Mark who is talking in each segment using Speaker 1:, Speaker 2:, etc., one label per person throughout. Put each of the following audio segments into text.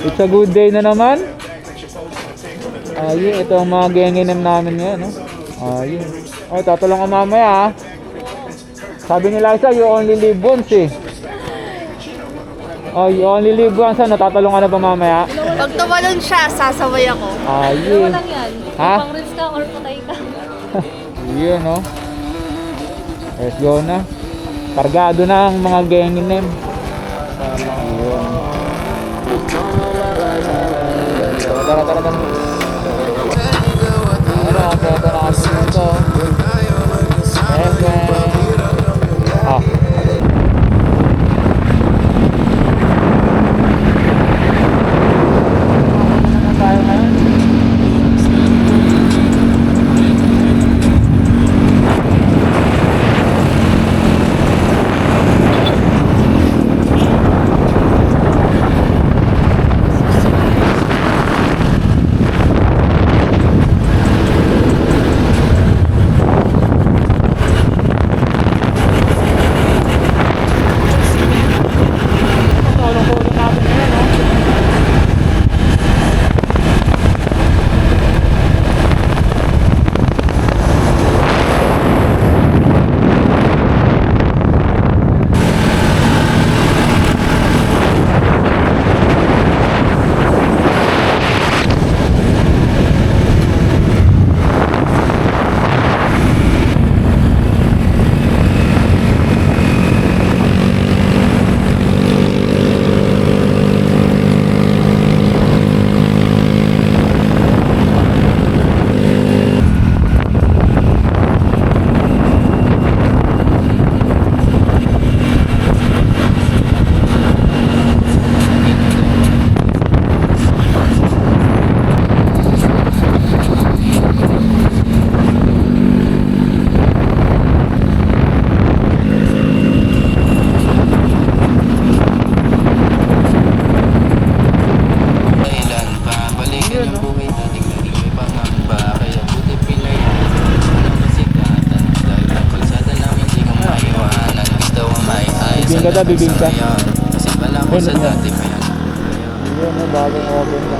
Speaker 1: It's a good day na naman. Ayun, ito ang mga genginem namin ngayon, no? Ayun. Ay, tatulong ka mamaya, ha? Sabi ni Liza, you only live once, eh. Oh, you only live once, ano? Tatalong ka na ba mamaya?
Speaker 2: Pag tumalon siya, sasaway ako.
Speaker 1: Ayun.
Speaker 3: Walang yan.
Speaker 1: Ha?
Speaker 3: Pang rinse ka or patay ka.
Speaker 1: Yun, no? Let's go na. Kargado na ang mga genginem. Ayun. Tara, tara, tara. Bibingka daw, bibingka.
Speaker 4: Kasi wala ko sa dati pa yan.
Speaker 1: Yun, bagong open ka.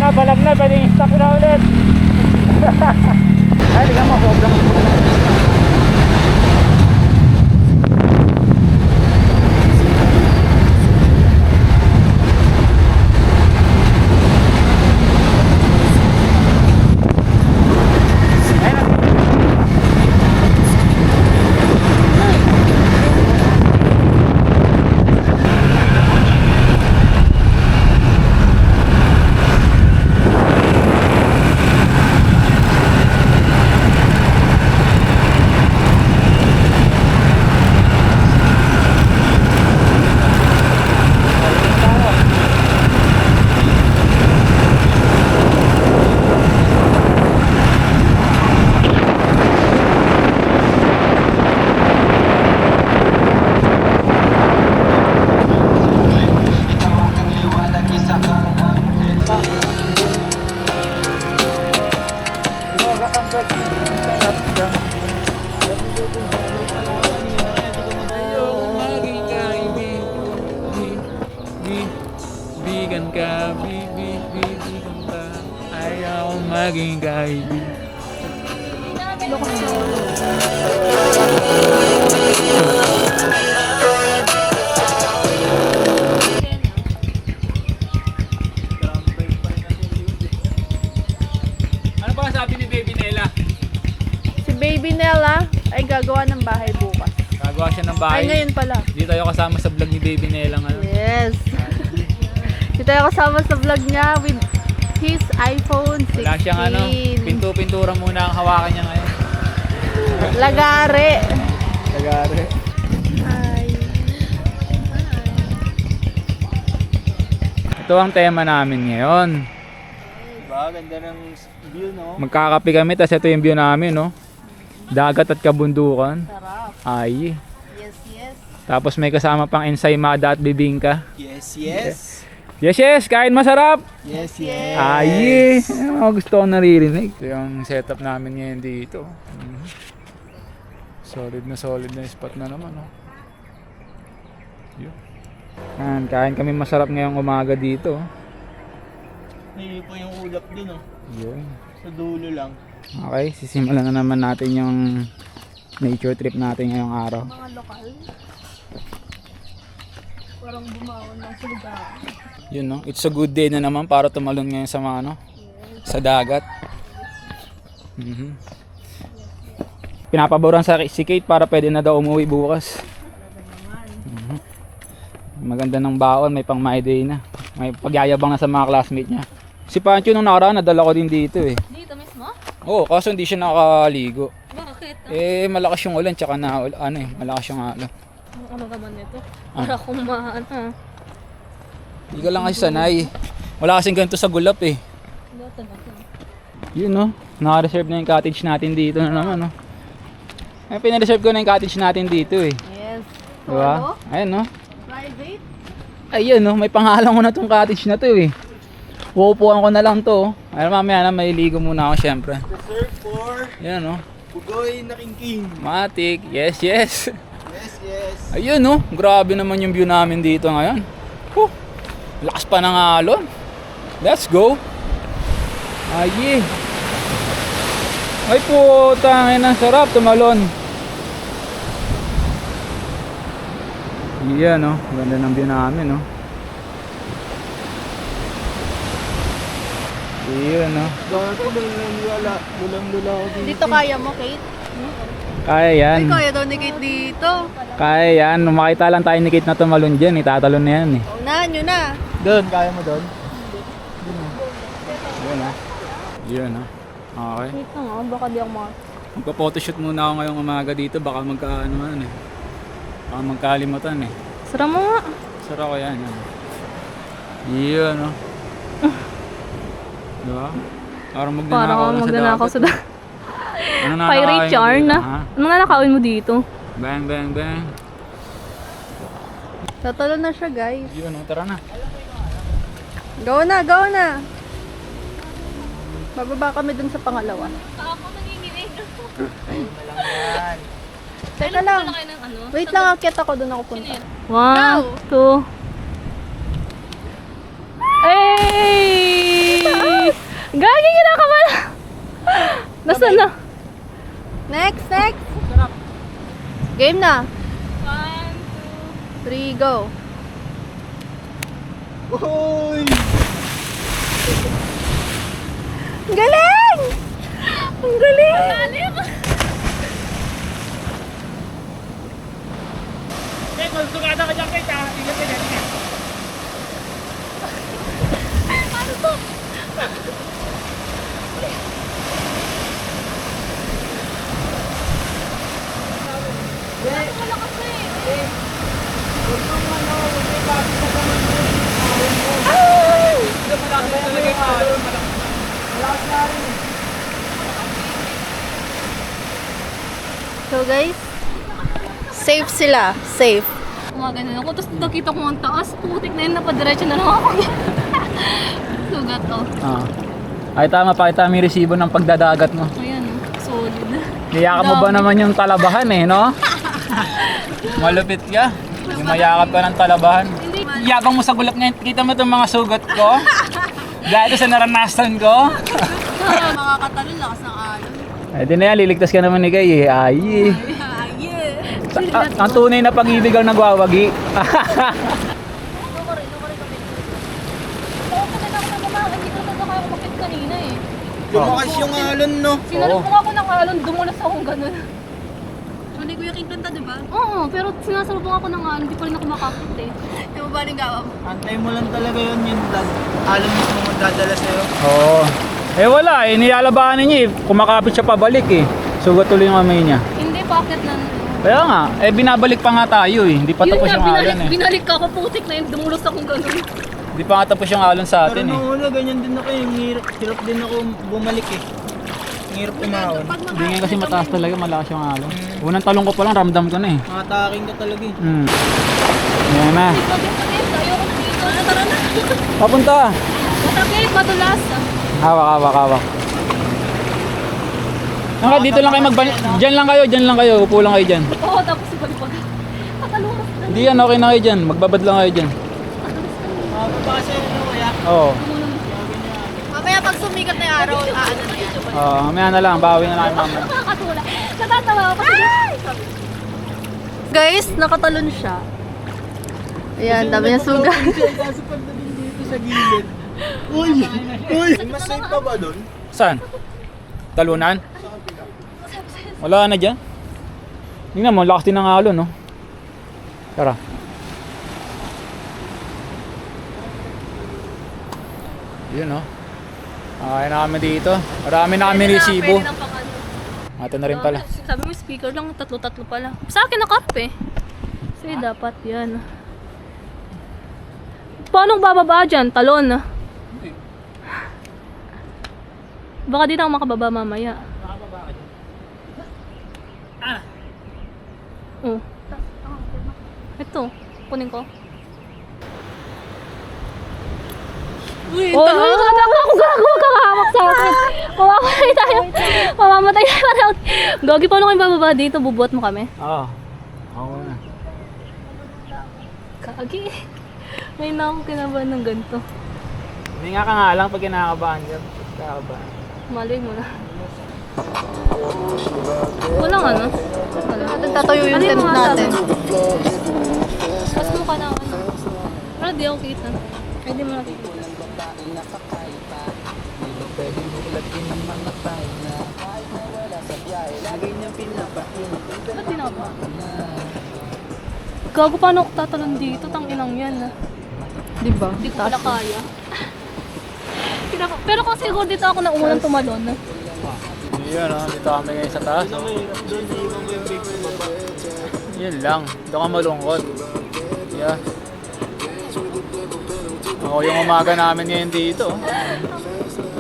Speaker 1: Balag na, pwede i-stop na ulit. Ay, tignan mo, sobrang Bigan ka, bigan ka. Ayaw maging kaibigan. Ano ba sabi ni Baby Nela?
Speaker 2: pala ay gagawa ng bahay bukas.
Speaker 1: Gagawa siya ng
Speaker 2: Ay,
Speaker 1: bahay.
Speaker 2: ngayon pala.
Speaker 1: Di tayo kasama sa vlog ni Baby Nela ngayon.
Speaker 2: Yes. Dito tayo kasama sa vlog niya with his iPhone 16.
Speaker 1: Wala siyang ano, pintura muna ang hawakan niya ngayon.
Speaker 2: Lagare.
Speaker 1: Tagare.
Speaker 2: Ay.
Speaker 1: Ito ang tema namin ngayon.
Speaker 4: Diba? Ganda ng view, no?
Speaker 1: Magkakape kami, tas ito yung view namin, no? Dagat at kabundukan.
Speaker 2: Sarap.
Speaker 1: Ay.
Speaker 2: Yes, yes.
Speaker 1: Tapos may kasama pang ensaymada at bibingka.
Speaker 4: Yes, yes.
Speaker 1: Yes, yes! Kain masarap!
Speaker 4: Yes, yes.
Speaker 1: Ay! Ano gusto ko naririnig. Ito yung setup namin ngayon dito. Solid na spot na naman, no? Yun. Yan, kain kami masarap ngayong umaga dito.
Speaker 4: Hindi po yung ulap dun, oh.
Speaker 1: Yun.
Speaker 4: Sa dulo lang.
Speaker 1: Okay, sisimulan na naman natin yung nature trip natin ngayong araw.
Speaker 2: Mga lokal. Parang bumawon ng suligaan.
Speaker 1: Yun, no? It's a good day na naman para tumalon ngayon sa mga, ano, sa dagat. Pinapaboran sa si Kate para pwede na daw umuwi bukas. Maganda ng baon, may pang my day na. May pagyayabang na sa mga classmate niya. Si Pancho nung nakaraan, nadala ko din dito eh.
Speaker 2: Dito mismo?
Speaker 1: Oo, kaso hindi siya nakaligo.
Speaker 2: Bakit?
Speaker 1: Eh, malakas yung ulan, tsaka na, ano eh, malakas yung alon.
Speaker 2: Ano naman nito? Para kumaan ha.
Speaker 1: Hindi ka lang kasi sanay. Wala kasing ganito sa Gulap eh.
Speaker 2: Dito na ito.
Speaker 1: Yun no, naka-reserve na yung cottage natin dito na naman no. Ay, pinareserve ko na yung cottage natin dito eh.
Speaker 2: Yes.
Speaker 1: Diba? Ayun no.
Speaker 2: Private?
Speaker 1: Ayun no, may pangalan ko na tong cottage na to eh. Uupuan ko na lang to. Ay, mamaya na maliligo muna ako syempre.
Speaker 4: Reserve for
Speaker 1: Yan no.
Speaker 4: Pugoy na King.
Speaker 1: Matik, yes yes.
Speaker 4: Yes, yes.
Speaker 1: Ayun no, grabe naman yung view namin dito ngayon. Huh, lakas pa ng alon. Let's go. Ay, ay puta, ang sarap tumalon. Yan no, ganda ng view namin no. Yan no.
Speaker 4: Dati lulang-lula ako dito.
Speaker 2: Dito kaya mo, Kate?
Speaker 1: Kaya yan.
Speaker 2: Ay, kaya daw ni Kate dito.
Speaker 1: Kaya yan. Nung makita lang tayo ni Kate na tumalon dyan, itatalon na yan eh.
Speaker 2: Unahan nyo na.
Speaker 4: Doon, kaya mo doon?
Speaker 1: Yun ah. Yun ah. Okay.
Speaker 2: Wait lang ah, baka di ako mga...
Speaker 1: Magpa-photoshoot muna ako ngayong umaga dito. Baka magkaano man eh. Baka magkalimutan eh.
Speaker 2: Sara mo nga.
Speaker 1: Sara ko yan. Yan. Yun ah. Diba? Parang
Speaker 2: magnanakaw sa dagat.
Speaker 1: Ano na
Speaker 2: Pirate yarn na. Anong nanakawin mo dito?
Speaker 1: Bang bang bang.
Speaker 2: Tatalo na siya, guys.
Speaker 1: Yun oh, tara na.
Speaker 2: Go na, go na. Bababa kami dun sa pangalawa.
Speaker 3: Ako nanginginig.
Speaker 2: Teka lang.
Speaker 3: Kayo ng ano?
Speaker 2: Wait lang, akit ako dun ako punta.
Speaker 3: Go!
Speaker 2: 2. Hey! Gagi, kinakabahan! Nasaan na? Next, next! Game na! 1, 2, 3, go!
Speaker 4: Uy!
Speaker 2: Ang galing! Ang galing! So guys, safe sila. Safe.
Speaker 3: Gumagano ako, tapos nakita ko ang taas. Putik na yun, napadiretso na lang ako. Sugat to.
Speaker 1: Ah. Ay tama, pakita mo yung resibo ng pagdadagat mo.
Speaker 3: Ayan, solid.
Speaker 1: Niyakap mo ba naman yung talabahan eh, no? Malupit ka. Yung mayakap ka ng talabahan. Yabang mo sa Gulap ngayon. Kita mo itong mga sugat ko? Dahil sa naranasan ko.
Speaker 2: Makakatalon, lakas ng alon.
Speaker 1: Ay, di na yan. Liligtas ka naman ni Kay eh. Ay. Ang tunay na pag-ibig ang nagwawagi.
Speaker 3: Kanina eh.
Speaker 4: Lumakas yung alon, no?
Speaker 3: Sinarap mo ako ng alon, dumulas akong ganun. ni Kuya King kanta, di ba? Oo, pero sinasalubong ako ng hindi pa rin ako makakit eh. Di ba ba rin gawa mo?
Speaker 4: Antay mo lang talaga yun yung alam mismo magdadala sa'yo.
Speaker 1: Oo. Eh wala eh, nilalabanan niya eh. Kumakapit siya pabalik eh. Sugat tuloy yung kamay niya.
Speaker 3: Hindi, bakit na?
Speaker 1: Kaya nga, eh binabalik pa nga tayo eh. Hindi pa
Speaker 3: Yun
Speaker 1: tapos
Speaker 3: nga,
Speaker 1: yung alon eh.
Speaker 3: binalik ka ako, putik na yun, dumulos akong gano'n.
Speaker 1: Hindi pa nga tapos yung alon sa
Speaker 4: Pero
Speaker 1: atin eh.
Speaker 4: nung una, ganyan din ako yung hirap din ako bumalik eh. Ang hirap umahon.
Speaker 1: Hindi nga kasi mataas talaga, malakas yung alon. Unang talong ko pa lang, ramdam ko na eh.
Speaker 4: Mataking ka talaga eh.
Speaker 1: Yan na.
Speaker 3: Ayoko na dito, tara na.
Speaker 1: Papunta.
Speaker 3: Matakit, matulas.
Speaker 1: Hawak. Naka, dito lang kayo magbalik. Diyan lang kayo. Upo lang kayo dyan.
Speaker 3: Oo, tapos ibalik-balik. Matalumas na.
Speaker 1: Hindi yan, okay na kayo dyan. Magbabad lang kayo dyan.
Speaker 4: Mababa kasi ano kaya.
Speaker 1: Oo.
Speaker 2: Mamaya pag sumikat na yung araw, ano na yan.
Speaker 1: Mamaya na lang, bawi na lang mamaya.
Speaker 3: Nakakatula. Natatawa ako kasi.
Speaker 2: Guys, nakatalon siya. Ayan, dami niya sugat.
Speaker 4: Kaso pagdating dito sa gilid. Uy! Mas safe pa ba doon?
Speaker 1: Saan? Talunan? Wala na dyan. Tingnan mo, lakas din ng alon, no? Tara. Yun, no? Okay na kami dito. Marami na kami resibo. Ito na rin pala.
Speaker 3: Sabi mo, speaker lang, tatlo-tatlo pala. Sa akin nakarap eh. Kasi dapat yan. Paano bababa dyan? Talon. Baka di na ako makababa mamaya. Oh. Ito, kunin ko. Uy, oh, ako gago kakahawak sa akin. Mamamatay tayo. Mamamatay tayo. Gagi, paano kayo bababa dito? Bubuhat mo kami?
Speaker 1: Oo. Oo na.
Speaker 3: Gagi. Ngayon na ako kinabahan ng ganito.
Speaker 1: Hindi nga ka nga lang pag kinakabahan ka. Kinakabahan.
Speaker 3: Malay mo na. Walang ano? Wala.
Speaker 2: Natin tatayo yung
Speaker 3: Ano
Speaker 2: tent
Speaker 3: mga
Speaker 2: natin.
Speaker 3: Mas mukha na ano. Pero di ako kita. Ay, di mo nakikita. Ba't di na ba? Gago, paano ako tatalon dito? Tang inang yan ah.
Speaker 2: Diba?
Speaker 3: Hindi ko pala kaya. Pero kung siguro dito ako na unang tumalon.
Speaker 1: Yun, oh. Dito kami ngayon sa taas. Oh. Yun lang. Doon ka malungkot. Yeah. Ako yung umaga namin ngayon dito.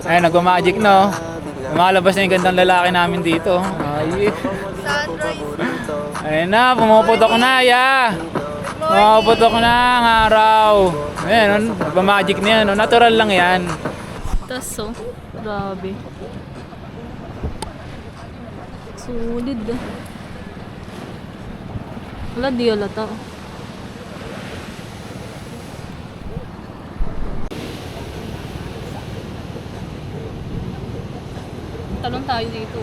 Speaker 1: Ayun, nag-magic na. Lumalabas na yung gandang lalaki namin dito. Ay. Ayun na, pumuputok na, ya. Pumuputok na ang araw. Ayun, nag-magic na yan. Natural lang yan.
Speaker 3: Taso, grabe. Solid ah. Wala, di halata. Talon tayo dito.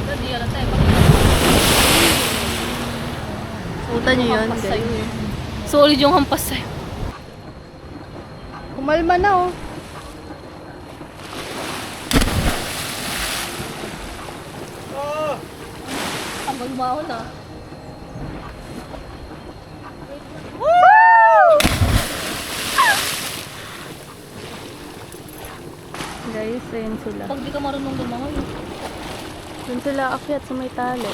Speaker 3: Wala, di halata eh.
Speaker 2: Puta niyo yun,
Speaker 3: Hampas
Speaker 2: guys.
Speaker 3: sa'yo eh. Solid yung hampas sa'yo.
Speaker 2: Kumalma na oh.
Speaker 3: Ang magbaho na.
Speaker 2: Guys, ayun sila.
Speaker 3: Pag di ka marunong lumangoy.
Speaker 2: Doon sila akyat sa may tali.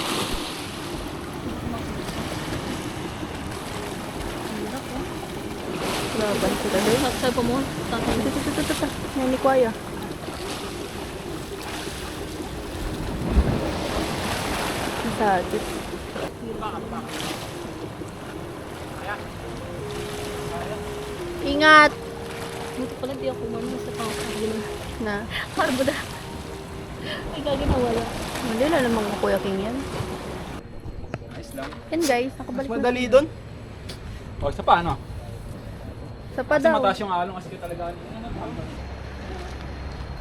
Speaker 2: Laban sila guys.
Speaker 3: Sabi pa mo, tatay.
Speaker 2: Ito. Yan ni Kuya. Masakit. Ingat!
Speaker 3: Buti pala di ako mamaya sa pangkagin.
Speaker 2: Na.
Speaker 3: Harbo na. Ay, gagawin na wala.
Speaker 2: Hindi na namang Kuya King yan.
Speaker 1: Nice lang.
Speaker 2: Yan guys,
Speaker 4: Mas
Speaker 2: nakabalik na.
Speaker 4: madali doon?
Speaker 1: O, isa pa, ano?
Speaker 2: Sa
Speaker 1: Kasi
Speaker 2: padaw.
Speaker 1: mataas yung alon kasi talaga.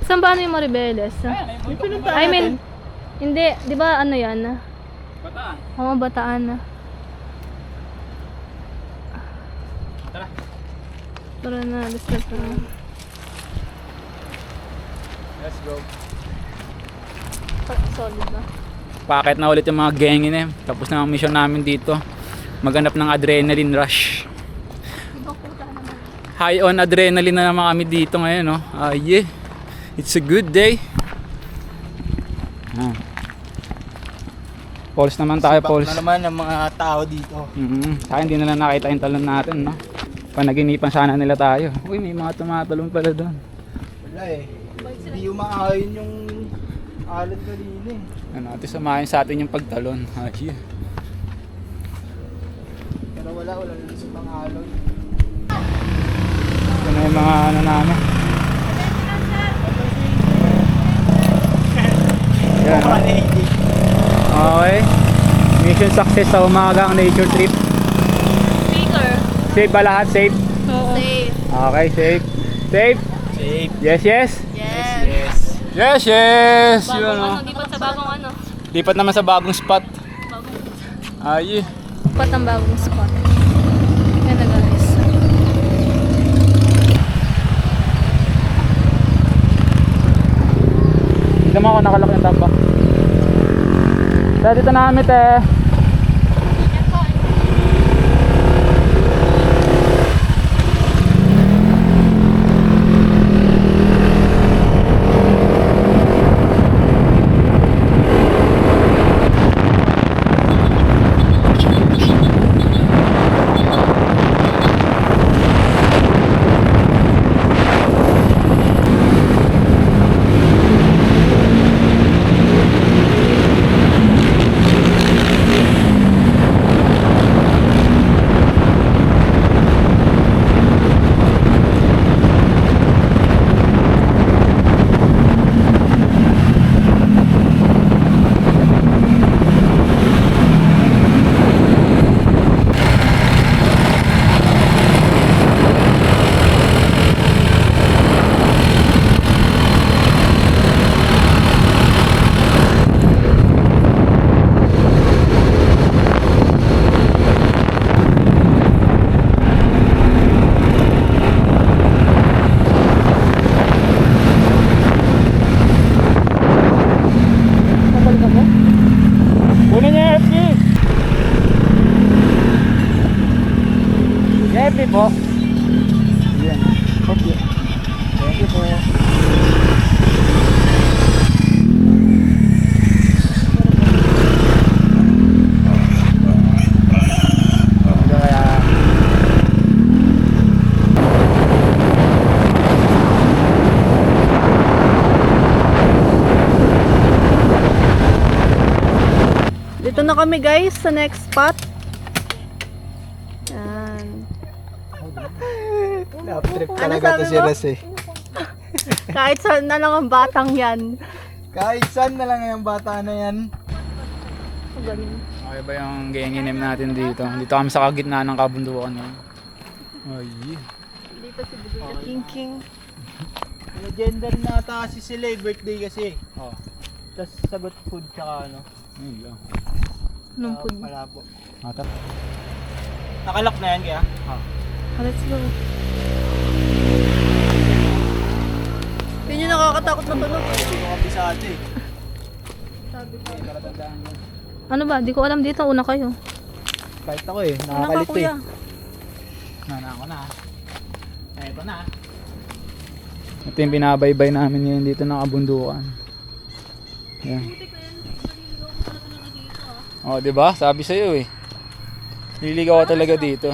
Speaker 3: Saan ba ano yung Maribeles?
Speaker 2: Yung pinuntahan
Speaker 3: I mean,
Speaker 2: natin.
Speaker 3: hindi, di ba ano yan?
Speaker 1: Bataan.
Speaker 3: Oo, Bataan na.
Speaker 1: Tara.
Speaker 3: Tara na, let's go.
Speaker 1: Let's go.
Speaker 3: Solid na.
Speaker 1: Paakit na ulit yung mga gengin eh. Tapos na ang mission namin dito. Maghanap ng adrenaline rush. High on adrenaline na naman kami dito ngayon, no? Yeah. It's a good day. Pulse naman tayo, pulse.
Speaker 4: Na naman ang mga tao dito.
Speaker 1: Saka hindi na nakita yung talon natin, no? Panaginipan sana nila tayo. Uy, may mga tumatalon pala doon.
Speaker 4: Wala eh. Hindi umaayon yung alon kanina eh.
Speaker 1: Ano, natin samahin sa atin yung pagtalon. Yeah.
Speaker 4: Pero wala na sa mga alon.
Speaker 1: Ito na yung mga ano namin. Yan, no? Okay. Mission success sa umagang nature trip.
Speaker 3: Speaker.
Speaker 1: Safe ba lahat? Safe?
Speaker 3: Oo.
Speaker 2: Safe.
Speaker 1: Okay, safe. Safe?
Speaker 4: Safe.
Speaker 1: Yes, yes?
Speaker 2: Yes.
Speaker 4: Yes.
Speaker 1: Yes, yes!
Speaker 3: Bagong
Speaker 1: Yun, no?
Speaker 3: lipat sa bagong ano.
Speaker 1: Lipat naman sa bagong spot.
Speaker 3: Bagong
Speaker 1: Yeah.
Speaker 3: spot ang bagong spot. Yan na guys.
Speaker 1: Hindi mo ako nakalak yung tapa. Dito na kami, te. Kunin niya yung FP. Yung FP po. Yan. Okay. Thank you po.
Speaker 2: Dito na kami guys sa next spot. Yan.
Speaker 4: Love trip
Speaker 2: Ano
Speaker 4: talaga to
Speaker 2: sabi
Speaker 4: si
Speaker 2: mo?
Speaker 4: Ras eh.
Speaker 2: Kahit saan na lang ang batang yan.
Speaker 4: Kahit saan na lang yung bata na yan.
Speaker 2: Ganun.
Speaker 1: Okay ba yung genginem natin dito? Dito kami sa kagitna ng kabundukan ngayon. Yeah.
Speaker 2: Dito si Budoy King King.
Speaker 4: Legendary na ata kasi sila eh. Birthday kasi.
Speaker 1: Oh.
Speaker 4: Tapos sagot food tsaka ano.
Speaker 1: Ayun lang.
Speaker 3: Anong food?
Speaker 4: Malabo.
Speaker 1: Matap.
Speaker 4: Nakalak na yan kaya?
Speaker 2: Let's go. Yun yung nakakatakot na tunog.
Speaker 4: Hindi ko kabisado eh.
Speaker 2: Sabi ko.
Speaker 3: Ano ba? Di ko alam dito. Una kayo.
Speaker 4: Kahit ako eh.
Speaker 2: Ano ka
Speaker 4: Nakakalito
Speaker 2: kuya?
Speaker 4: eh.
Speaker 1: Ako na. Ito na. Ito yung binabaybay namin ngayon dito ng kabundukan. Yan. Oh, 'di ba? Sabi sa iyo eh. Liligaw ka talaga dito.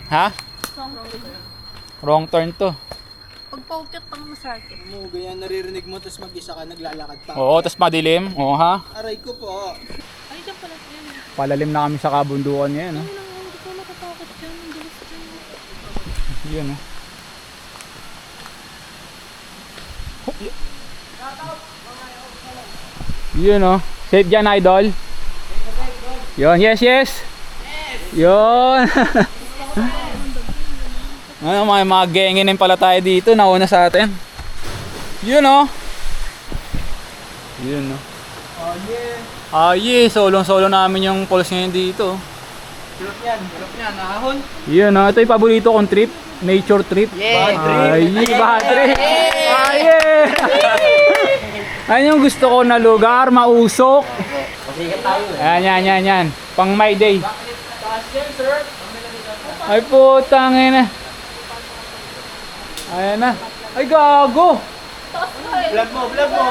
Speaker 1: Ha? Wrong turn to.
Speaker 2: Pag paukyat pang masakit.
Speaker 4: Mo, ganyan naririnig mo tapos mag-isa ka naglalakad pa.
Speaker 1: Oo, tas madilim. Oo ha.
Speaker 4: Aray ko po.
Speaker 3: Ay, dyan pala yan.
Speaker 1: Palalim na kami sa kabundukan ngayon, no?
Speaker 3: Hindi ko natatakot dyan. Ang bilis dyan.
Speaker 1: Yun, no? Yun, no? Safe dyan, idol. Yun, yes, yes. Yun. Ano, mga genginin pala tayo dito. Nauna sa atin. Yun, no? Yun, no?
Speaker 4: Oh yeah.
Speaker 1: Yeah. Solong-solo namin yung pulse ngayon dito.
Speaker 4: Tulog yan. Ahon.
Speaker 1: Yun, no? Ito yung paborito kong trip. Nature trip.
Speaker 4: Yeah,
Speaker 1: Bad trip. Bad trip. Yeah. Ayun yung gusto ko na lugar, mausok. Yan. Pang my day. Ay putang ina. Ayan na. Ay gago.
Speaker 4: Vlog mo, vlog mo.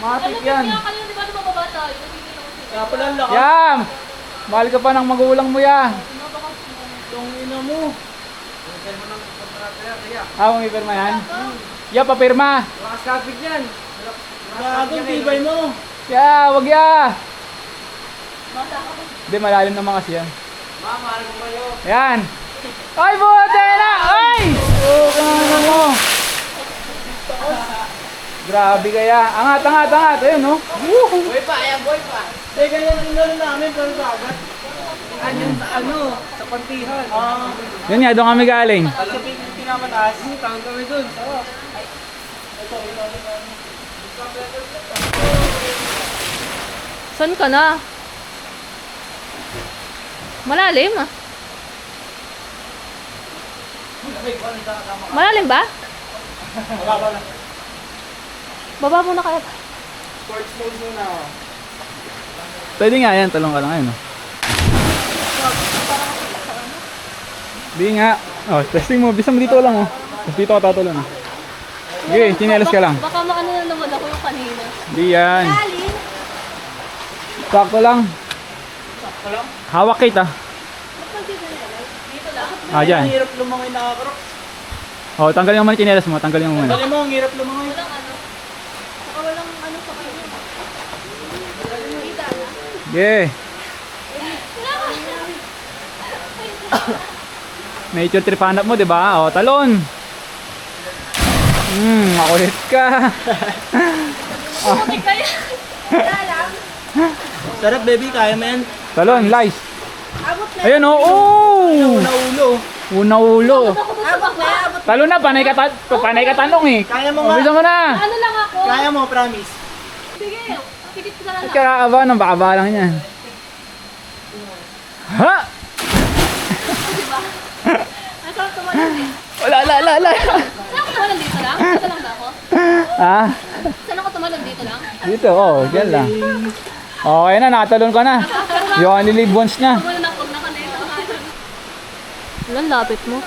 Speaker 1: Matik yan.
Speaker 3: Kanina di ba lumababa tayo?
Speaker 4: Kaya pala ang lakas.
Speaker 1: Yam! Mahal ka pa ng magulang mo ya.
Speaker 4: Itong ina mo.
Speaker 1: May pirma yan? Ya, papirma.
Speaker 4: Gagong tibay mo.
Speaker 1: Ya, wag ya. Hindi, malalim naman kasi yan. Yan. Ay, buti na! Ay! Oh, kaya mo. Grabe kaya. Angat. Ayun, no?
Speaker 4: Boy pa. Eh, ganyan din lang namin, pero bagat. Sa pantihan.
Speaker 1: Yan nga, doon kami galing.
Speaker 4: Sa pinamataas, tawag kami dun.
Speaker 3: Saan ka na? Malalim ah. Malalim ba? Baba muna kaya.
Speaker 4: Sports mode muna.
Speaker 1: Pwede nga yan, talong ka lang ngayon, no? Di nga. Oh, testing mo. Bisa mo dito lang, oh. Tapos dito ka tatulon, oh. Okay, chinelas ka lang.
Speaker 3: Baka maano na naman ako yung kanina.
Speaker 1: Di yan. Sakto lang. Hawak kita. Dyan.
Speaker 4: Ang hirap lumangoy nakakarok.
Speaker 1: Oh, tanggalin mo muna yung chinelas mo. Tanggalin mo muna.
Speaker 4: Dali mo, ang hirap lumangoy.
Speaker 3: Walang ano. Baka walang ano sa kanya.
Speaker 1: Okay. Nature trip hanap mo, di ba? Oh, talon. Makulit ka.
Speaker 3: Putik kaya.
Speaker 4: Sarap, baby. Kaya mo yan.
Speaker 1: Talon, lice. Ayun, oh. Oh!
Speaker 4: Una ulo.
Speaker 1: Una ulo.
Speaker 3: Abot na.
Speaker 1: Talon na, panay ka tanong eh.
Speaker 4: Kaya mo nga.
Speaker 1: Bisa mo na.
Speaker 3: Ano lang ako?
Speaker 4: Kaya mo, promise.
Speaker 3: Sige. Pikit ko na lang.
Speaker 1: Kakaaba ng baka lang yan. Ha?
Speaker 3: Ang sarap tumalan eh.
Speaker 1: Wala.
Speaker 3: Saan ako tumalan dito lang? Dito lang ba ako?
Speaker 1: Ha?
Speaker 3: Saan ako tumalan dito lang?
Speaker 1: Dito, oh, dyan lang. Okay na, nakatalon ka na. You only live once na.
Speaker 3: Tumalan ako na kanina. Ilan lapit mo?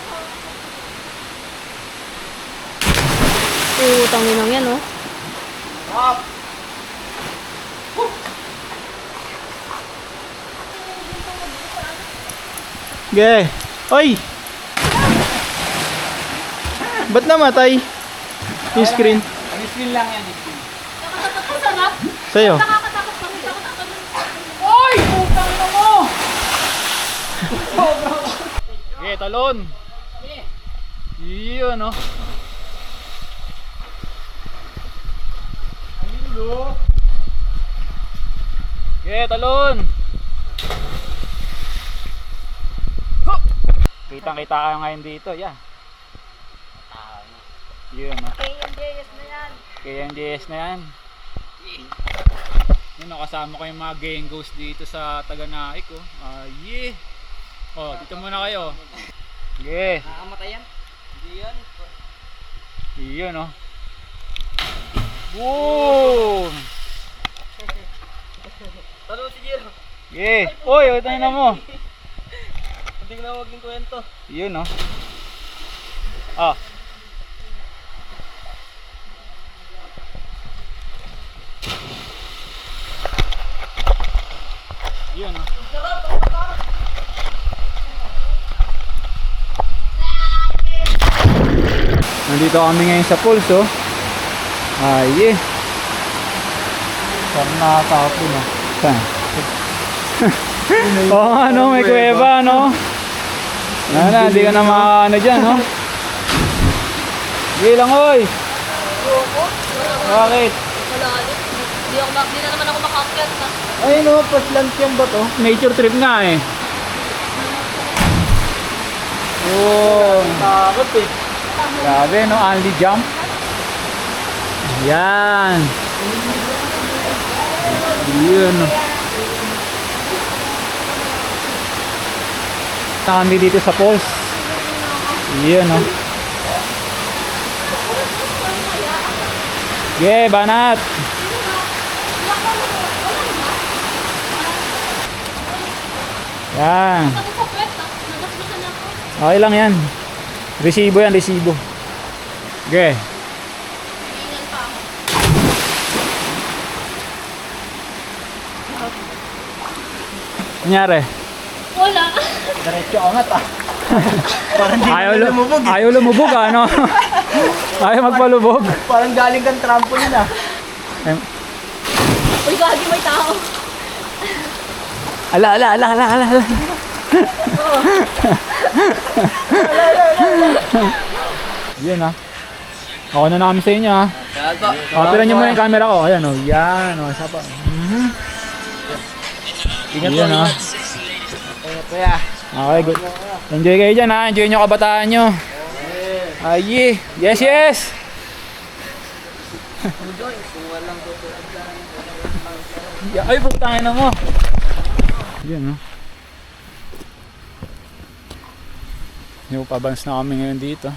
Speaker 3: Tangin lang yan, oh.
Speaker 4: Okay. Oy! Ba't namatay? Yung screen.
Speaker 1: Ang screen lang yan, screen.
Speaker 3: Sarap.
Speaker 4: Sa'yo.
Speaker 3: Nakakatakot pa rin ako.
Speaker 1: Oy! Putang ina mo! Okay, talon. Iyon, no? Okay, talon. Kitang-kita ka ngayon dito, yeah. Yun, no?
Speaker 3: KMJS na yan.
Speaker 1: KMJS na yan. Yun, nakasama ko yung mga gengos dito sa Taganaik, oh. Yeah. Oh, dito muna kayo. Okay.
Speaker 4: Nakamatay yan? Hindi yan.
Speaker 1: Yun, no? Boom!
Speaker 4: Talo si Jiro.
Speaker 1: Okay. Oy, ito na mo.
Speaker 4: Hindi na huwag yung kwento.
Speaker 1: Yun, no? Ah. Yun, no? Nandito kami ngayon sa pools, oh. Ay,
Speaker 4: Parang nakakapon na.
Speaker 1: saan? Oo nga, no? May kuweba, no? Hindi ka na makaano dyan, no? Sige lang, oy! Bakit?
Speaker 3: Malalim. Hindi na naman ako makakyat na.
Speaker 4: Ay no, paslant yan ba to?
Speaker 1: Nature trip nga, eh. Oh,
Speaker 4: Takot eh.
Speaker 1: grabe, no? Only jump. Yan. Yun. Kami dito sa falls. Yun, no? Yeah, banat. Yan. Okay lang yan. Resibo yan, resibo. Okay. Nangyari?
Speaker 3: Wala.
Speaker 4: Diretso angat ah. Parang di
Speaker 1: Ayaw,
Speaker 4: na lumubog eh.
Speaker 1: ayaw lumubog ano? Ayaw magpalubog.
Speaker 4: Parang galing kang trampoline ah.
Speaker 3: Uy, gagi, may tao.
Speaker 1: Ala. Yan ah. Ako na namin sa inyo ah. Tiran nyo muna yung camera ko. Ayan o. Yan o. Isa pa.
Speaker 4: Ingat
Speaker 1: Yan ah.
Speaker 4: Kaya.
Speaker 1: Okay, good. Enjoy kayo dyan ha. Enjoy nyo kabataan nyo. Ay, yes, yes. Ay, putangin na mo. Yan ha. Yung pabans na kami ngayon dito.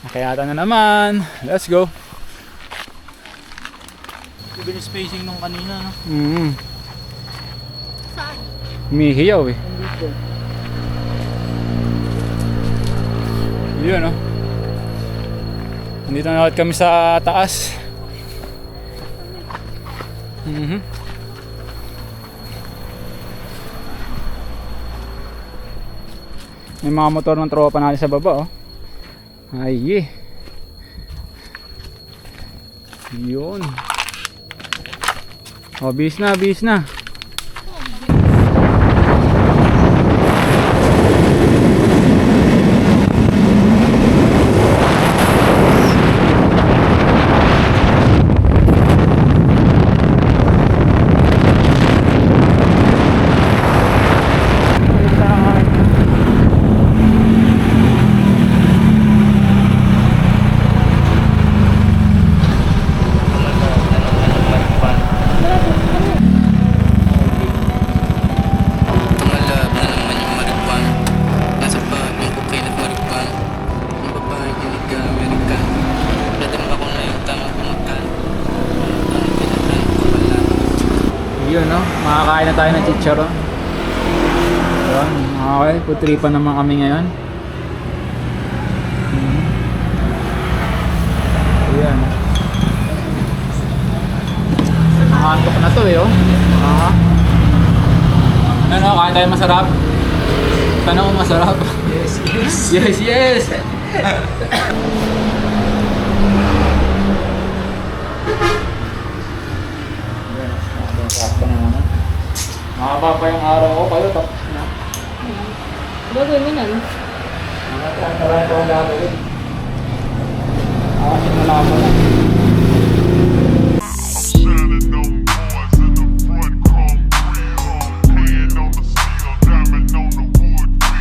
Speaker 1: Nakayata na naman. Let's go.
Speaker 4: Iba yung spacing nung kanina no?
Speaker 2: Saan?
Speaker 1: Umihiyaw eh. Yun oh. Nandito na ulit kami sa taas. May mga motor ng tropa natin sa baba oh. Ay yun. Oh, bis na.
Speaker 5: Tumalab na naman yung marikwan. Nasa bag yung cocaine at marikwan. Yung babae dinig ka Amerikan. Nadama ko na yung tama kumakan. Ang pinatan ko wala.
Speaker 1: Yun no, makakain na tayo ng chicharon. Yun, okay, putripan naman kami ngayon. Ayan. Nakaantok na to eh oh. Ano, kain tayo masarap? Sana kung masarap? Yes. Mahaba pa yung araw ko kayo, tapos na.
Speaker 3: Gagawin mo nun.
Speaker 1: Marami pa akong gagawin. Nalaman na.